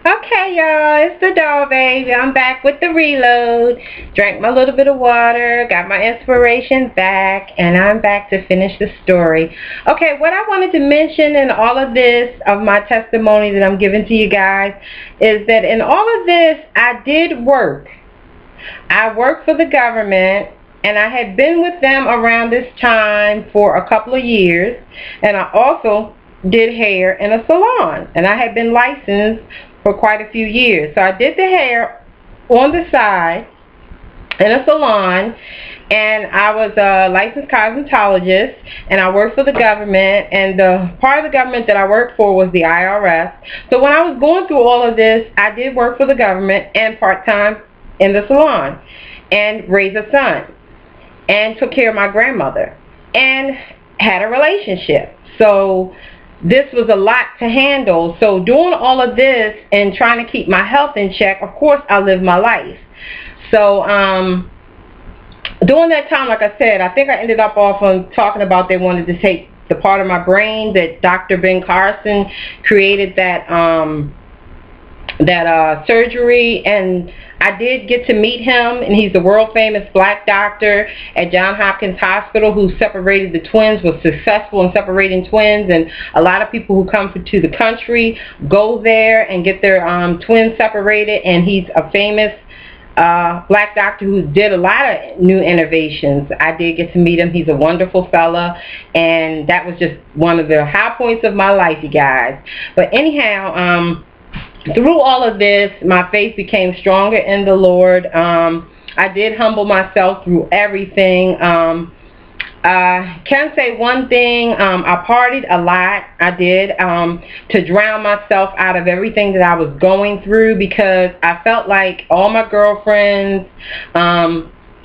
Okay, y'all, it's the doll baby. I'm back with the reload. Drank my little bit of water, got my inspiration back, and I'm back to finish the story. Okay, what I wanted to mention in all of this of my testimony that I'm giving to you guys is that in all of this, I did work. I worked for the government, and I had been with them around this time for a couple of years, and I also did hair in a salon, and I had been licensed for quite a few years. So I did the hair on the side in a salon, and I was a licensed cosmetologist, and I worked for the government, and the part of the government that I worked for was the IRS. So when I was going through all of this, I did work for the government and part-time in the salon and raised a son and took care of my grandmother and had a relationship. So this was a lot to handle. So doing all of this and trying to keep my health in check, of course I lived my life. So during that time, like I said, I think I ended up off on talking about they wanted to take the part of my brain that Dr. Ben Carson created that surgery, and I did get to meet him, and he's the world famous black doctor at Johns Hopkins Hospital who separated the twins, was successful in separating twins, and a lot of people who come to the country go there and get their twins separated, and he's a famous black doctor who did a lot of new innovations. I did get to meet him. He's a wonderful fella, and that was just one of the high points of my life, you guys. But anyhow, through all of this, my faith became stronger in the Lord. I did humble myself through everything. I can say one thing, I partied a lot. I did, to drown myself out of everything that I was going through, because I felt like all my girlfriends,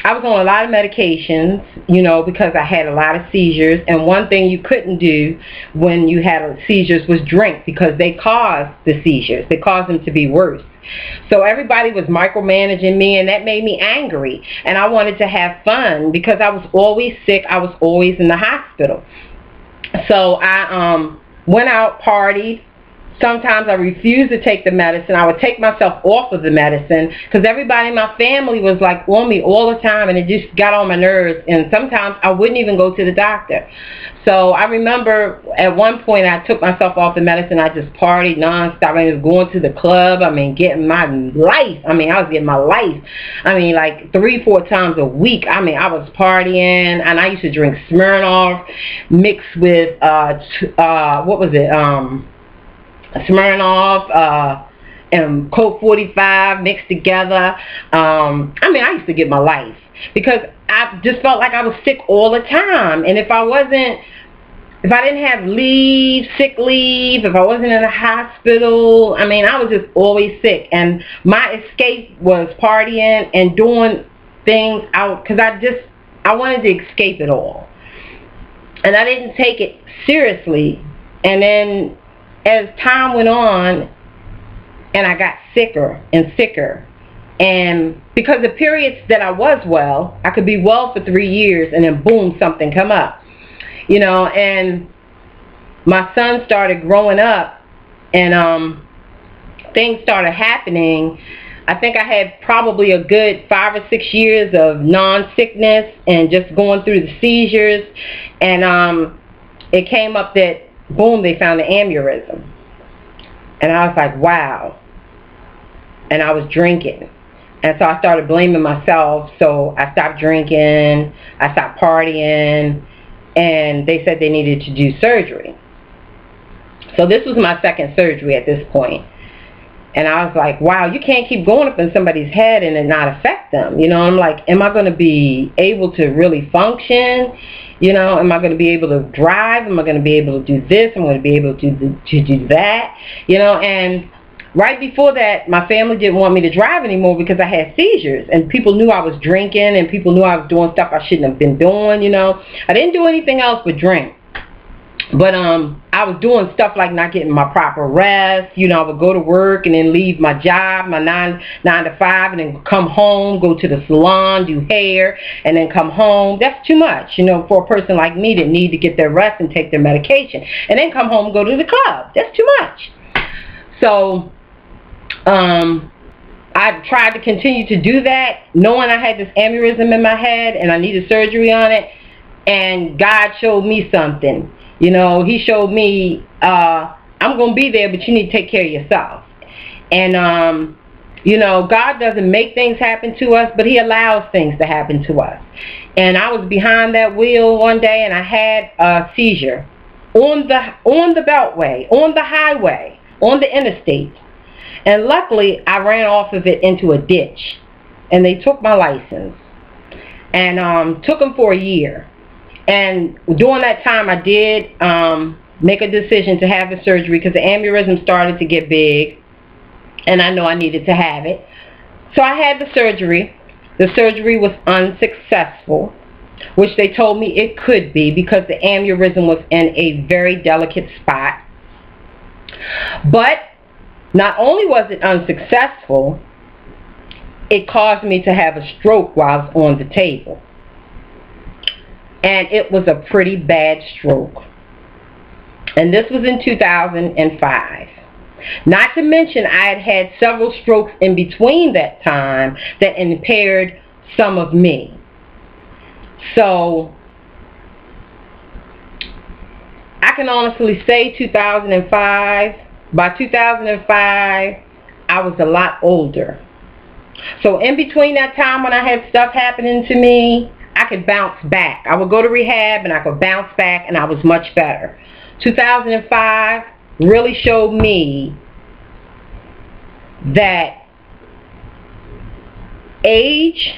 I was on a lot of medications, you know, because I had a lot of seizures, and one thing you couldn't do when you had seizures was drink, because they caused the seizures. They caused them to be worse. So everybody was micromanaging me, and that made me angry, and I wanted to have fun because I was always sick. I was always in the hospital. So I went out, partied. Sometimes I refused to take the medicine. I would take myself off of the medicine because everybody in my family was like on me all the time, and it just got on my nerves, and sometimes I wouldn't even go to the doctor. So I remember at one point I took myself off the medicine. I just partied nonstop. I was going to the club. I mean, getting my life. I mean, I was getting my life. I mean, like 3-4 times a week. I mean, I was partying, and I used to drink Smirnoff mixed with what was it? Smirnoff and Coke 45 mixed together. I mean, I used to get my life because I just felt like I was sick all the time, and if I didn't have leave, sick leave, if I wasn't in the hospital, I mean, I was just always sick, and my escape was partying and doing things out because I wanted to escape it all, and I didn't take it seriously. And then as time went on, and I got sicker and sicker, and because the periods that I was well, I could be well for 3 years, and then boom, something come up, you know, and my son started growing up, and things started happening. I think I had probably a good 5 or 6 years of non-sickness and just going through the seizures, and it came up that boom, they found an aneurysm. And I was like, wow. And I was drinking. And so I started blaming myself. So I stopped drinking. I stopped partying. And they said they needed to do surgery. So this was my second surgery at this point. And I was like, wow, you can't keep going up in somebody's head and it not affect them. You know, I'm like, am I going to be able to really function? You know, am I going to be able to drive? Am I going to be able to do this? Am I going to be able to do that? You know, and right before that, my family didn't want me to drive anymore because I had seizures. And people knew I was drinking, and people knew I was doing stuff I shouldn't have been doing, you know. I didn't do anything else but drink. But I was doing stuff like not getting my proper rest. You know, I would go to work and then leave my job, my 9 to 5, and then come home, go to the salon, do hair, and then come home. That's too much, you know, for a person like me that need to get their rest and take their medication. And then come home and go to the club. That's too much. So I tried to continue to do that, knowing I had this aneurysm in my head and I needed surgery on it. And God showed me something. You know, He showed me, I'm going to be there, but you need to take care of yourself. And, you know, God doesn't make things happen to us, but He allows things to happen to us. And I was behind that wheel one day, and I had a seizure on the beltway, on the highway, on the interstate. And luckily, I ran off of it into a ditch, and they took my license, and took them for a year. And during that time, I did make a decision to have the surgery because the aneurysm started to get big, and I know I needed to have it. So I had the surgery. The surgery was unsuccessful, which they told me it could be because the aneurysm was in a very delicate spot. But not only was it unsuccessful, it caused me to have a stroke while I was on the table. And it was a pretty bad stroke. And this was in 2005. Not to mention I had had several strokes in between that time that impaired some of me. So I can honestly say 2005. By 2005, I was a lot older. So in between that time when I had stuff happening to me, I could bounce back. I would go to rehab and I could bounce back, and I was much better. 2005 really showed me that age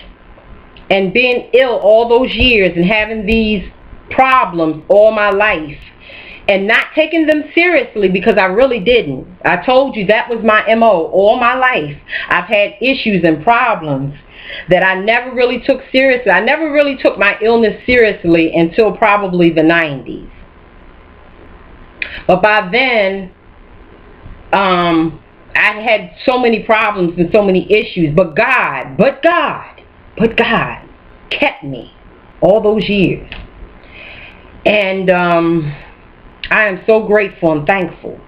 and being ill all those years and having these problems all my life and not taking them seriously, because I really didn't. I told you that was my MO all my life. I've had issues and problems that I never really took seriously. I never really took my illness seriously until probably the 90s. But by then, I had so many problems and so many issues. But God kept me all those years. And I am so grateful and thankful.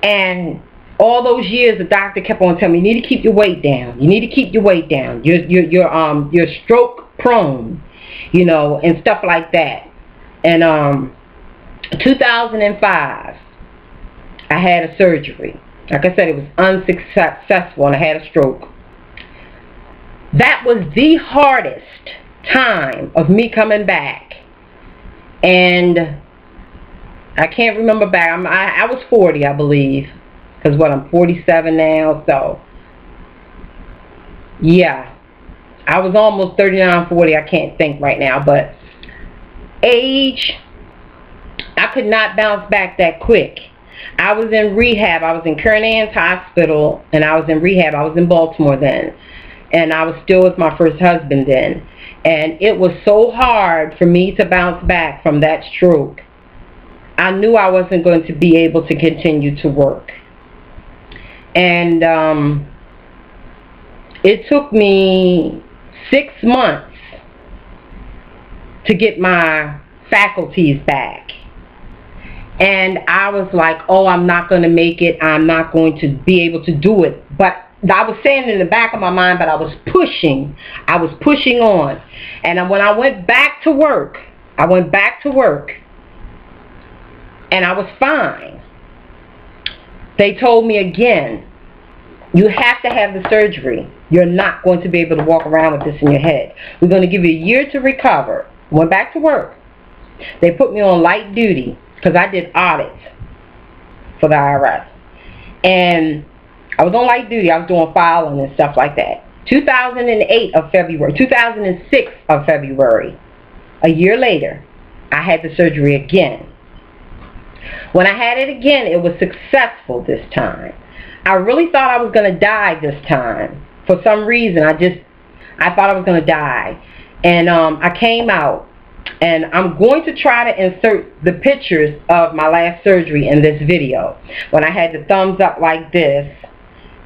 And all those years, the doctor kept on telling me, you need to keep your weight down. You need to keep your weight down. You're stroke prone, you know, and stuff like that. And 2005, I had a surgery. Like I said, it was unsuccessful, and I had a stroke. That was the hardest time of me coming back. And I can't remember back. I was 40, I believe. Because I'm 47 now, so yeah. I was almost 39, 40, I can't think right now. But age, I could not bounce back that quick. I was in rehab. I was in Kern Ann's Hospital, and I was in rehab. I was in Baltimore then. And I was still with my first husband then. And it was so hard for me to bounce back from that stroke. I knew I wasn't going to be able to continue to work. And it took me 6 months to get my faculties back. And I was like, oh, I'm not going to make it. I'm not going to be able to do it. But I was saying in the back of my mind, but I was pushing. I was pushing on. And when I went back to work, and I was fine. They told me again, you have to have the surgery. You're not going to be able to walk around with this in your head. We're going to give you a year to recover. Went back to work. They put me on light duty because I did audits for the IRS. And I was on light duty. I was doing filing and stuff like that. 2006 of February, a year later, I had the surgery again. When I had it again, it was successful this time. I really thought I was going to die this time. For some reason, I thought I was going to die. And I came out. And I'm going to try to insert the pictures of my last surgery in this video. When I had the thumbs up like this.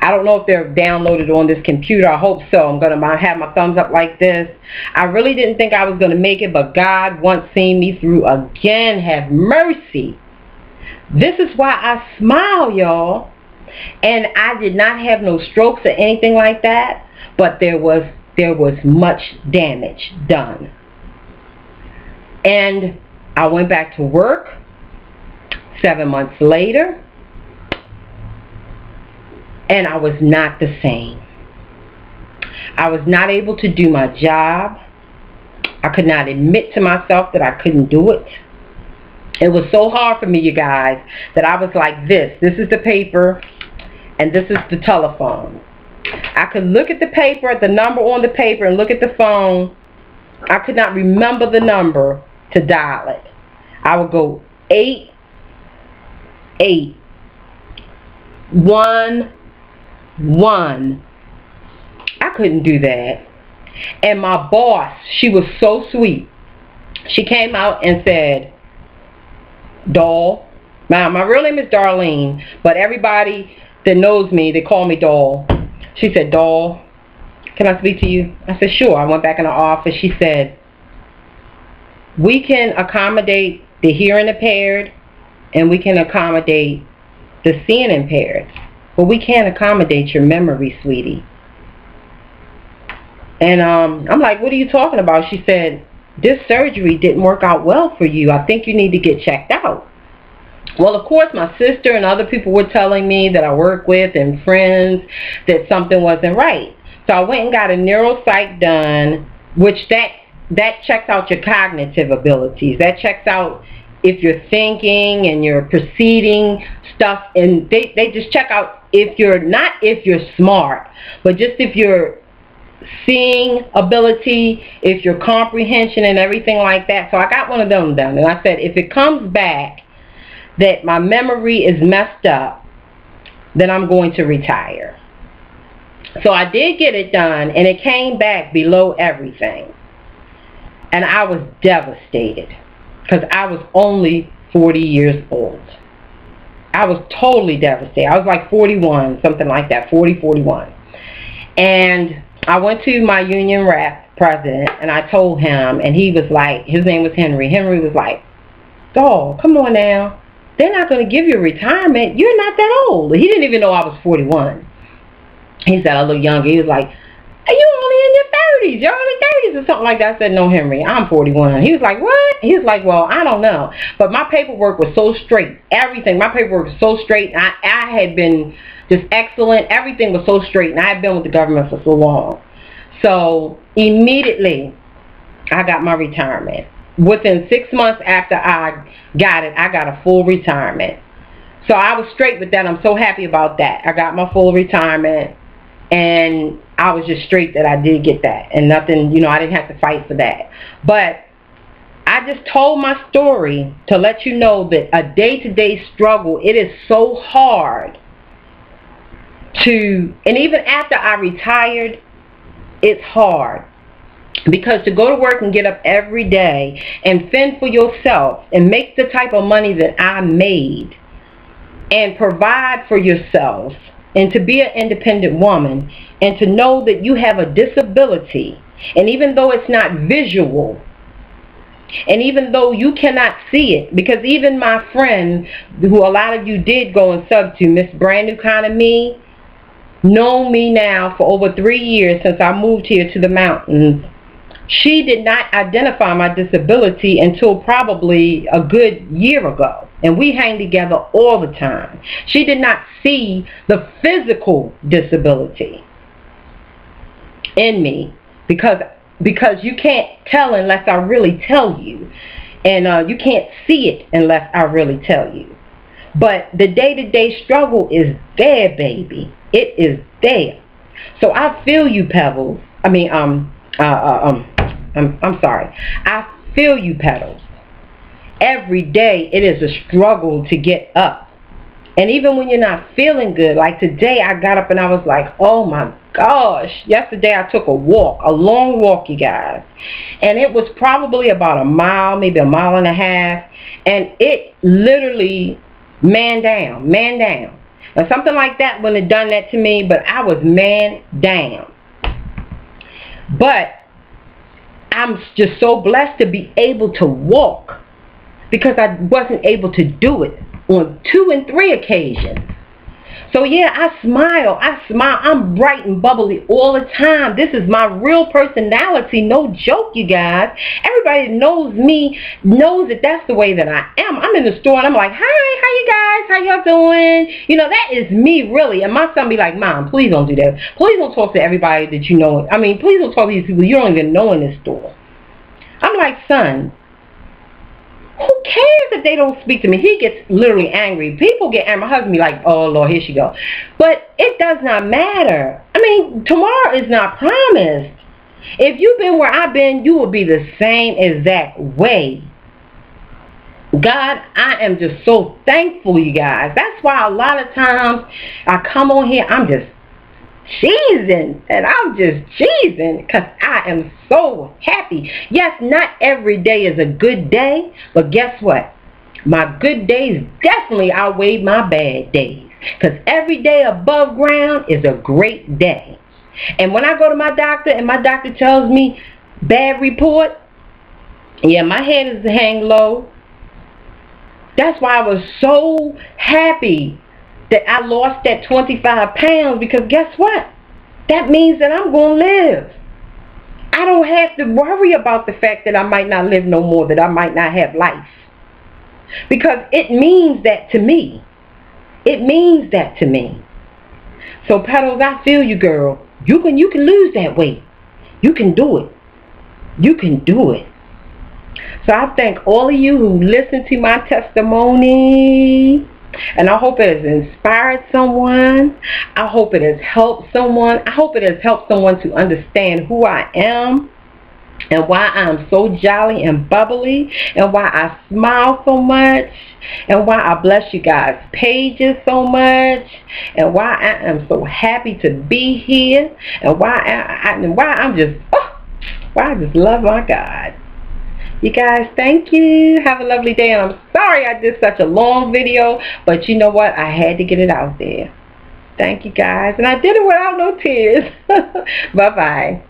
I don't know if they're downloaded on this computer. I hope so. I'm going to have my thumbs up like this. I really didn't think I was going to make it, but God once seen me through again. Have mercy. This is why I smile, y'all. And I did not have no strokes or anything like that, but there was much damage done. And I went back to work 7 months later, and I was not the same. I was not able to do my job. I could not admit to myself that I couldn't do it. It was so hard for me, you guys, that I was like this. This is the paper, and this is the telephone. I could look at the paper, at the number on the paper, and look at the phone. I could not remember the number to dial it. I would go 811. I couldn't do that. And my boss, she was so sweet. She came out and said, Doll. Now, my real name is Darlene, but everybody that knows me, they call me Doll. She said, Doll, can I speak to you? I said, sure. I went back in the office. She said, we can accommodate the hearing impaired and we can accommodate the seeing impaired, but we can't accommodate your memory, sweetie. And I'm like, what are you talking about? She said, this surgery didn't work out well for you. I think you need to get checked out. Well, of course, my sister and other people were telling me that I work with and friends that something wasn't right. So I went and got a neuropsych done, which that checks out your cognitive abilities. That checks out if you're thinking and you're perceiving stuff. And they just check out if you're smart, but just if you're seeing ability, if your comprehension and everything like that. So I got one of them done, and I said, if it comes back that my memory is messed up, then I'm going to retire. So I did get it done, and it came back below everything, and I was devastated because I was only 40 years old. I was totally devastated. I was like 41, something like that, 40, 41. And I went to my union rep president, and I told him, and he was like, his name was Henry. Henry was like, Dog, come on now. They're not going to give you a retirement. You're not that old. He didn't even know I was 41. He said, I look younger. He was like, hey, you're only in your 30s. You're early 30s or something like that. I said, no, Henry, I'm 41. He was like, what? He was like, well, I don't know. But my paperwork was so straight. Everything. My paperwork was so straight. I had been just excellent. Everything was so straight, and I had been with the government for so long. So immediately, I got my retirement. Within 6 months after I got it, I got a full retirement. So I was straight with that. I'm so happy about that. I got my full retirement, and I was just straight that I did get that. And nothing, I didn't have to fight for that. But I just told my story to let you know that a day-to-day struggle, it is so hard and even after I retired, it's hard. Because to go to work and get up every day and fend for yourself and make the type of money that I made and provide for yourself and to be an independent woman and to know that you have a disability, and even though it's not visual, and even though you cannot see it, because even my friend, who a lot of you did go and sub to, Miss Brand New Kind of Me, known me now for over 3 years since I moved here to the mountains. She did not identify my disability until probably a good year ago. And we hang together all the time. She did not see the physical disability in me because you can't tell unless I really tell you. And you can't see it unless I really tell you. But the day-to-day struggle is there, baby. It is there. So I feel you, Pebbles. I'm sorry. I feel you, Petals. Every day it is a struggle to get up. And even when you're not feeling good, like today I got up and I was like, oh my gosh. Yesterday I took a walk, a long walk, you guys. And it was probably about a mile, maybe a mile and a half. And it literally man down. And something like that wouldn't have done that to me, but I was man down. But I'm just so blessed to be able to walk because I wasn't able to do it on 2 and 3 occasions. So yeah, I smile. I'm bright and bubbly all the time. This is my real personality. No joke, you guys. Everybody that knows me knows that that's the way that I am. I'm in the store and I'm like, hi, how you guys? How y'all doing? You know, that is me really. And my son be like, Mom, please don't do that. Please don't talk to everybody that you know. I mean, please don't talk to these people you don't even know in this store. I'm like, son, who cares if they don't speak to me? He gets literally angry. People get angry. My husband be like, oh, Lord, here she go. But it does not matter. I mean, tomorrow is not promised. If you've been where I've been, you will be the same exact way. God, I am just so thankful, you guys. That's why a lot of times I come on here, I'm just cheesing, and I'm just cheesing because I am so happy. Yes, not every day is a good day, but guess what? My good days definitely outweigh my bad days, because every day above ground is a great day. And when I go to my doctor and my doctor tells me bad report, yeah, my head is hang low. That's why I was so happy that I lost that 25 pounds, because guess what? That means that I'm going to live. I don't have to worry about the fact that I might not live no more, that I might not have life. Because it means that to me. It means that to me. So Petals, I feel you, girl. You can lose that weight. You can do it. You can do it. So I thank all of you who listened to my testimony. And I hope it has inspired someone. I hope it has helped someone. I hope it has helped someone to understand who I am and why I'm so jolly and bubbly and why I smile so much and why I bless you guys' pages so much and why I am so happy to be here and why I just love my God. You guys, thank you. Have a lovely day. And I'm sorry I did such a long video, but you know what? I had to get it out there. Thank you, guys. And I did it without no tears. Bye-bye.